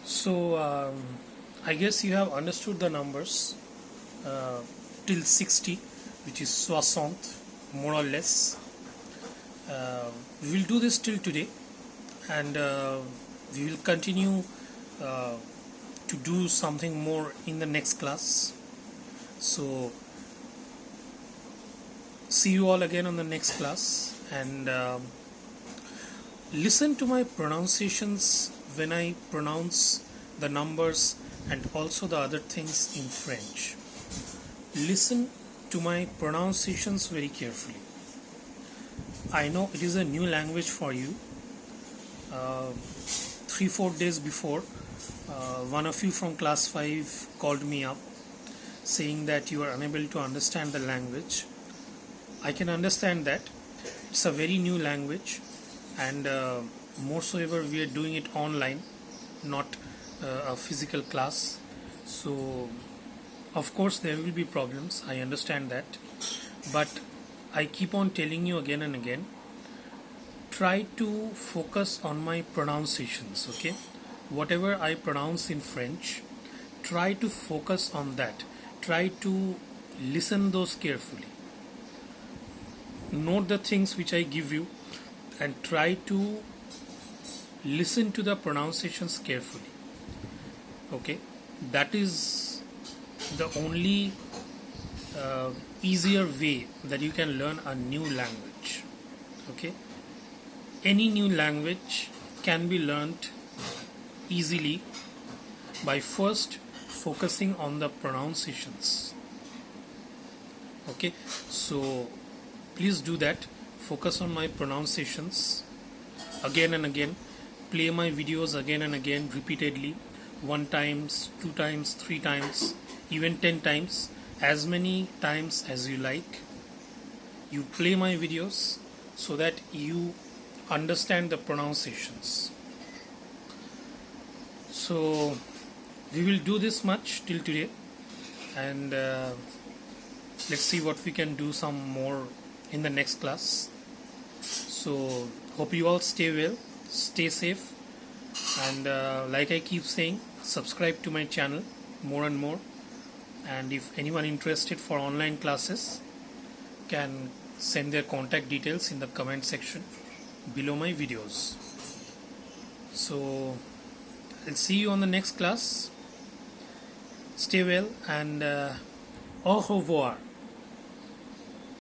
So I guess you have understood the numbers till 60, which is 60, more or less. We will do this till today, and we will continue uh, to do something more in the next class. So see you all again on the next class, and listen to my pronunciations when I pronounce the numbers and also the other things in French. Listen to my pronunciations very carefully. I know it is a new language for you. 3-4 days before, one of you from class 5 called me up saying that you are unable to understand the language. I can understand that. It's a very new language, and moreover we are doing it online, not a physical class. So of course there will be problems, I understand that, but I keep on telling you again and again, try to focus on my pronunciations. Okay, whatever I pronounce in French, try to focus on that. Try to listen those carefully, note the things which I give you, and try to listen to the pronunciations carefully. Okay, that is the only easier way that you can learn a new language. Okay, any new language can be learned easily by first focusing on the pronunciations. Okay, so please do that. Focus on my pronunciations again and again. Play my videos again and again repeatedly, 1 times, 2 times, 3 times, even 10 times, as many times as you like. You play my videos so that you understand the pronunciations. So we will do this much till today, and let's see what we can do some more in the next class. So hope you all stay well, stay safe, and like I keep saying, subscribe to my channel more and more. And if anyone interested for online classes, can send their contact details in the comment section below my videos. So I'll see you on the next class. Stay well, and au revoir.